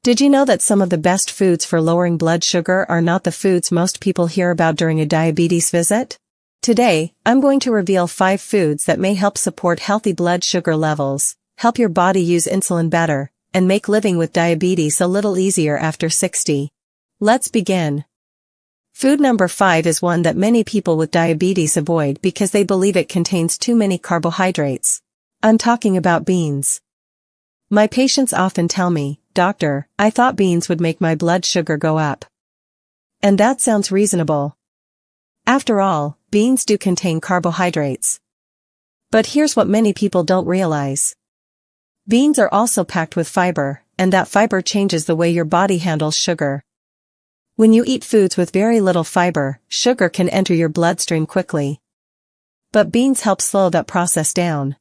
Did you know that some of the best foods for lowering blood sugar are not the foods most people hear about during a diabetes visit? Today, I'm going to reveal 5 foods that may help support healthy blood sugar levels, help your body use insulin better, and make living with diabetes a little easier after 60. Let's begin. Food number 5 is one that many people with diabetes avoid because they believe it contains too many carbohydrates. I'm talking about beans. My patients often tell me, "Doctor, I thought beans would make my blood sugar go up." And that sounds reasonable. After all, beans do contain carbohydrates. But here's what many people don't realize. Beans are also packed with fiber, and that fiber changes the way your body handles sugar. When you eat foods with very little fiber, sugar can enter your bloodstream quickly. But beans help slow that process down.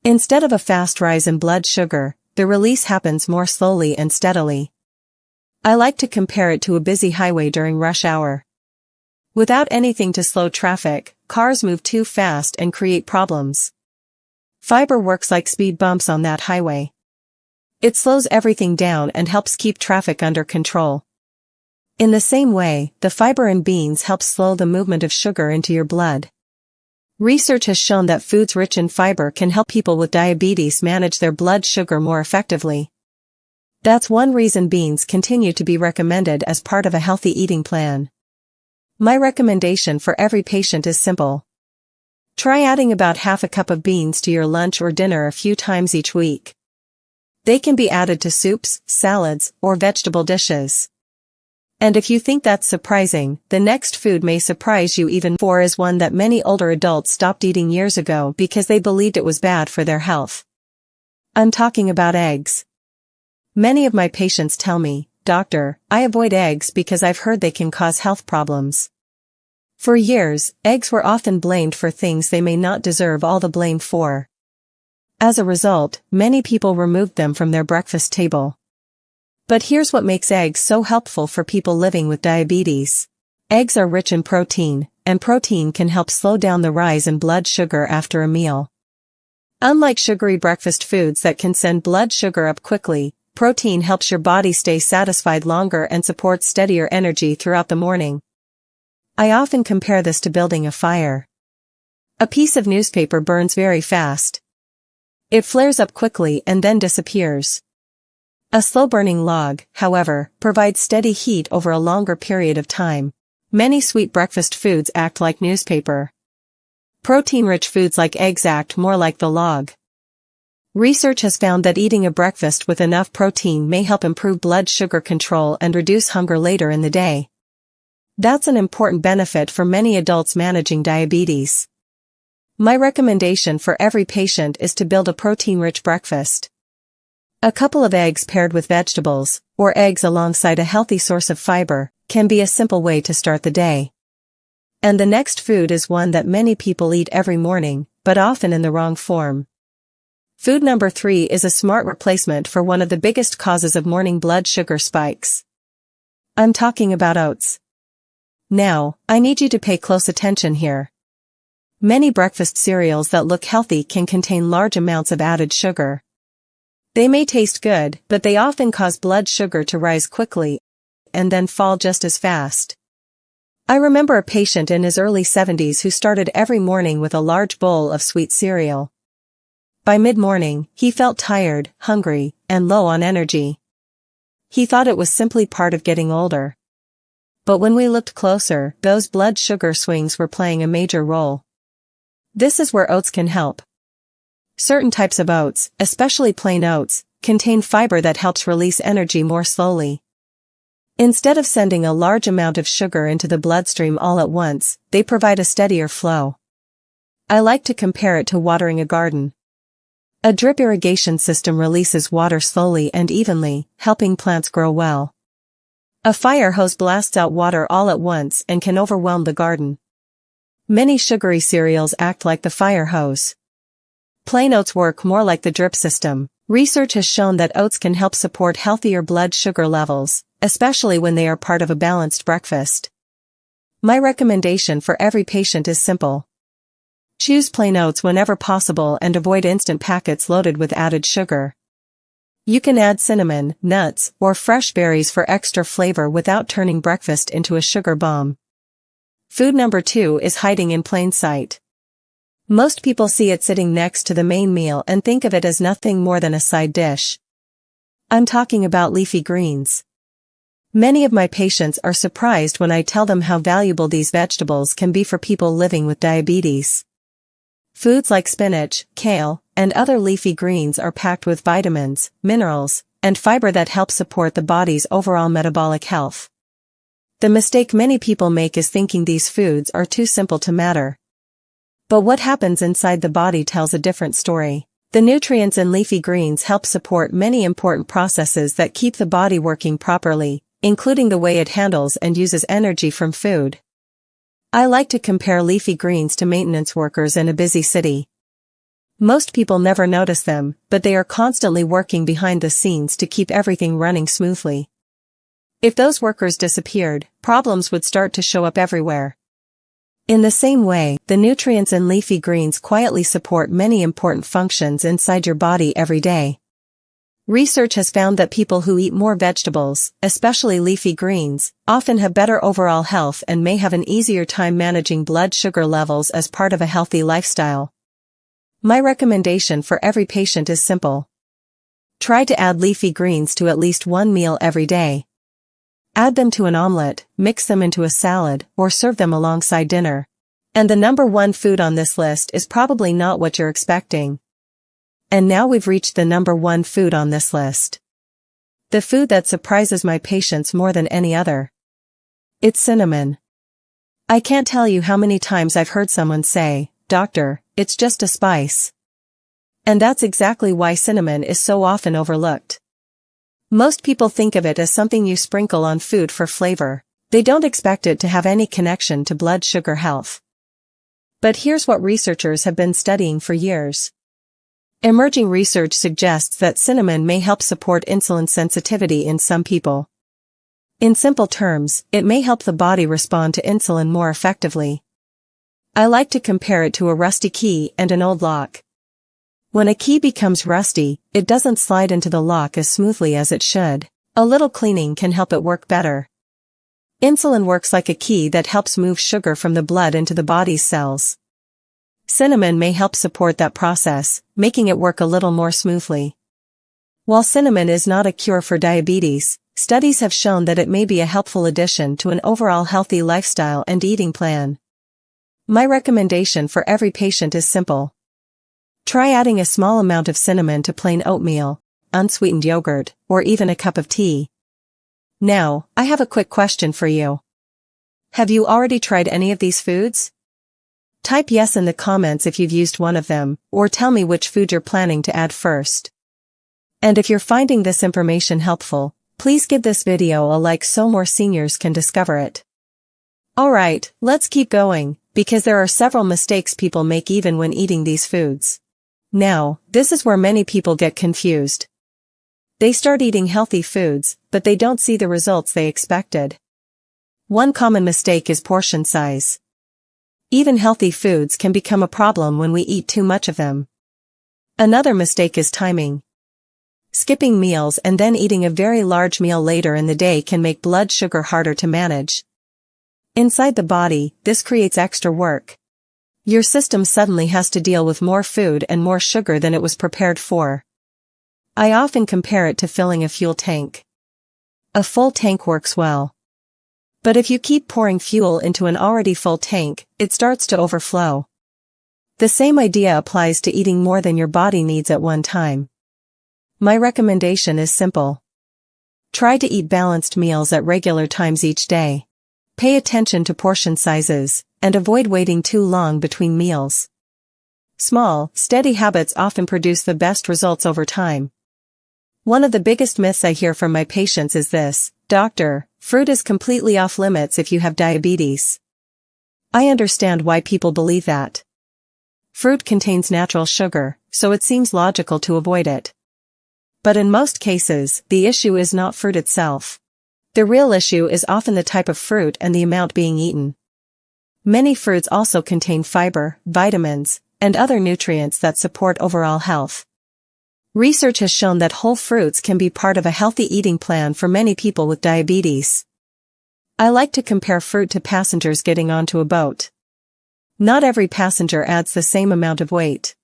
Instead of a fast rise in blood sugar, the release happens more slowly and steadily. I like to compare it to a busy highway during rush hour. Without anything to slow traffic, cars move too fast and create problems. Fiber works like speed bumps on that highway. It slows everything down and helps keep traffic under control. In the same way, the fiber in beans helps slow the movement of sugar into your blood. Research has shown that foods rich in fiber can help people with diabetes manage their blood sugar more effectively. That's one reason beans continue to be recommended as part of a healthy eating plan. My recommendation for every patient is simple. Try adding about half a cup of beans to your lunch or dinner a few times each week. They can be added to soups, salads, or vegetable dishes. And if you think that's surprising, the next food may surprise you even more. Is one that many older adults stopped eating years ago because they believed it was bad for their health. I'm talking about eggs. Many of my patients tell me, "Doctor, I avoid eggs because I've heard they can cause health problems." For years, eggs were often blamed for things they may not deserve all the blame for. As a result, many people removed them from their breakfast table. But here's what makes eggs so helpful for people living with diabetes. Eggs are rich in protein, and protein can help slow down the rise in blood sugar after a meal. Unlike sugary breakfast foods that can send blood sugar up quickly, protein helps your body stay satisfied longer and supports steadier energy throughout the morning. I often compare this to building a fire. A piece of newspaper burns very fast. It flares up quickly and then disappears. A slow-burning log, however, provides steady heat over a longer period of time. Many sweet breakfast foods act like newspaper. Protein-rich foods like eggs act more like the log. Research has found that eating a breakfast with enough protein may help improve blood sugar control and reduce hunger later in the day. That's an important benefit for many adults managing diabetes. My recommendation for every patient is to build a protein-rich breakfast. A couple of eggs paired with vegetables, or eggs alongside a healthy source of fiber, can be a simple way to start the day. And the next food is one that many people eat every morning, but often in the wrong form. Food number 3 is a smart replacement for one of the biggest causes of morning blood sugar spikes. I'm talking about oats. Now, I need you to pay close attention here. Many breakfast cereals that look healthy can contain large amounts of added sugar. They may taste good, but they often cause blood sugar to rise quickly and then fall just as fast. I remember a patient in his early 70s who started every morning with a large bowl of sweet cereal. By mid-morning, he felt tired, hungry, and low on energy. He thought it was simply part of getting older. But when we looked closer, those blood sugar swings were playing a major role. This is where oats can help. Certain types of oats, especially plain oats, contain fiber that helps release energy more slowly. Instead of sending a large amount of sugar into the bloodstream all at once, they provide a steadier flow. I like to compare it to watering a garden. A drip irrigation system releases water slowly and evenly, helping plants grow well. A fire hose blasts out water all at once and can overwhelm the garden. Many sugary cereals act like the fire hose. Plain oats work more like the drip system. Research has shown that oats can help support healthier blood sugar levels, especially when they are part of a balanced breakfast. My recommendation for every patient is simple. Choose plain oats whenever possible and avoid instant packets loaded with added sugar. You can add cinnamon, nuts, or fresh berries for extra flavor without turning breakfast into a sugar bomb. Food number 2 is hiding in plain sight. Most people see it sitting next to the main meal and think of it as nothing more than a side dish. I'm talking about leafy greens. Many of my patients are surprised when I tell them how valuable these vegetables can be for people living with diabetes. Foods like spinach, kale, and other leafy greens are packed with vitamins, minerals, and fiber that help support the body's overall metabolic health. The mistake many people make is thinking these foods are too simple to matter. But what happens inside the body tells a different story. The nutrients in leafy greens help support many important processes that keep the body working properly, including the way it handles and uses energy from food. I like to compare leafy greens to maintenance workers in a busy city. Most people never notice them, but they are constantly working behind the scenes to keep everything running smoothly. If those workers disappeared, problems would start to show up everywhere. In the same way, the nutrients in leafy greens quietly support many important functions inside your body every day. Research has found that people who eat more vegetables, especially leafy greens, often have better overall health and may have an easier time managing blood sugar levels as part of a healthy lifestyle. My recommendation for every patient is simple. Try to add leafy greens to at least one meal every day. Add them to an omelette, mix them into a salad, or serve them alongside dinner. And the number 1 food on this list is probably not what you're expecting. And now we've reached the number 1 food on this list. The food that surprises my patients more than any other. It's cinnamon. I can't tell you how many times I've heard someone say, "Doctor, it's just a spice." And that's exactly why cinnamon is so often overlooked. Most people think of it as something you sprinkle on food for flavor. They don't expect it to have any connection to blood sugar health. But here's what researchers have been studying for years. Emerging research suggests that cinnamon may help support insulin sensitivity in some people. In simple terms, it may help the body respond to insulin more effectively. I like to compare it to a rusty key and an old lock. When a key becomes rusty, it doesn't slide into the lock as smoothly as it should. A little cleaning can help it work better. Insulin works like a key that helps move sugar from the blood into the body's cells. Cinnamon may help support that process, making it work a little more smoothly. While cinnamon is not a cure for diabetes, studies have shown that it may be a helpful addition to an overall healthy lifestyle and eating plan. My recommendation for every patient is simple. Try adding a small amount of cinnamon to plain oatmeal, unsweetened yogurt, or even a cup of tea. Now, I have a quick question for you. Have you already tried any of these foods? Type yes in the comments if you've used one of them, or tell me which food you're planning to add first. And if you're finding this information helpful, please give this video a like so more seniors can discover it. Alright, let's keep going, because there are several mistakes people make even when eating these foods. Now, this is where many people get confused. They start eating healthy foods, but they don't see the results they expected. One common mistake is portion size. Even healthy foods can become a problem when we eat too much of them. Another mistake is timing. Skipping meals and then eating a very large meal later in the day can make blood sugar harder to manage. Inside the body, this creates extra work. Your system suddenly has to deal with more food and more sugar than it was prepared for. I often compare it to filling a fuel tank. A full tank works well. But if you keep pouring fuel into an already full tank, it starts to overflow. The same idea applies to eating more than your body needs at one time. My recommendation is simple. Try to eat balanced meals at regular times each day. Pay attention to portion sizes, and avoid waiting too long between meals. Small, steady habits often produce the best results over time. One of the biggest myths I hear from my patients is this: "Doctor, fruit is completely off limits if you have diabetes." I understand why people believe that. Fruit contains natural sugar, so it seems logical to avoid it. But in most cases, the issue is not fruit itself. The real issue is often the type of fruit and the amount being eaten. Many fruits also contain fiber, vitamins, and other nutrients that support overall health. Research has shown that whole fruits can be part of a healthy eating plan for many people with diabetes. I like to compare fruit to passengers getting onto a boat. Not every passenger adds the same amount of weight.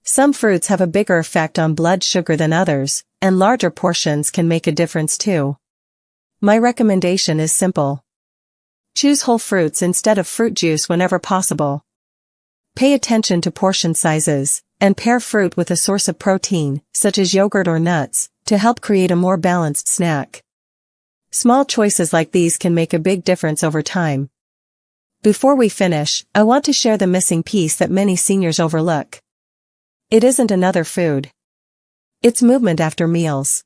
Some fruits have a bigger effect on blood sugar than others, and larger portions can make a difference too. My recommendation is simple. Choose whole fruits instead of fruit juice whenever possible. Pay attention to portion sizes, and pair fruit with a source of protein, such as yogurt or nuts, to help create a more balanced snack. Small choices like these can make a big difference over time. Before we finish, I want to share the missing piece that many seniors overlook. It isn't another food. It's movement after meals.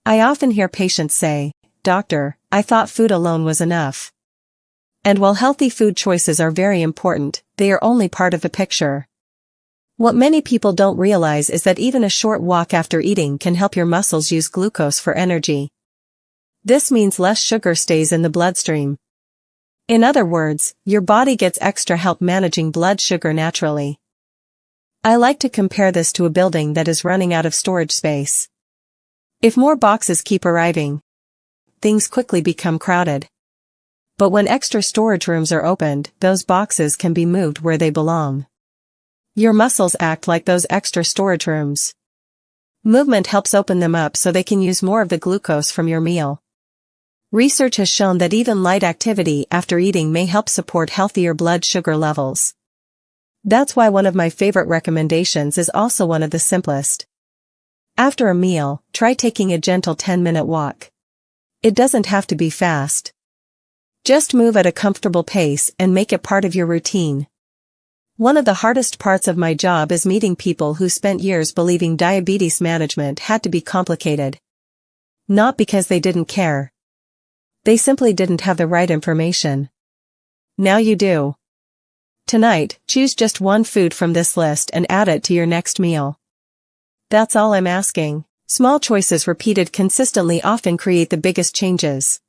I often hear patients say, "Doctor, I thought food alone was enough." And while healthy food choices are very important, they are only part of the picture. What many people don't realize is that even a short walk after eating can help your muscles use glucose for energy. This means less sugar stays in the bloodstream. In other words, your body gets extra help managing blood sugar naturally. I like to compare this to a building that is running out of storage space. If more boxes keep arriving, things quickly become crowded. But when extra storage rooms are opened, those boxes can be moved where they belong. Your muscles act like those extra storage rooms. Movement helps open them up so they can use more of the glucose from your meal. Research has shown that even light activity after eating may help support healthier blood sugar levels. That's why one of my favorite recommendations is also one of the simplest. After a meal, try taking a gentle 10-minute walk. It doesn't have to be fast. Just move at a comfortable pace and make it part of your routine. One of the hardest parts of my job is meeting people who spent years believing diabetes management had to be complicated. Not because they didn't care. They simply didn't have the right information. Now you do. Tonight, choose just one food from this list and add it to your next meal. That's all I'm asking. Small choices repeated consistently often create the biggest changes.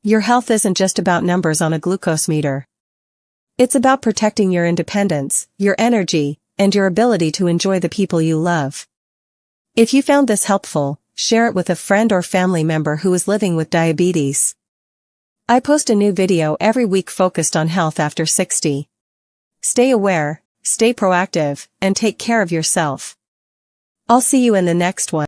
Your health isn't just about numbers on a glucose meter. It's about protecting your independence, your energy, and your ability to enjoy the people you love. If you found this helpful, share it with a friend or family member who is living with diabetes. I post a new video every week focused on health after 60. Stay aware, stay proactive, and take care of yourself. I'll see you in the next one.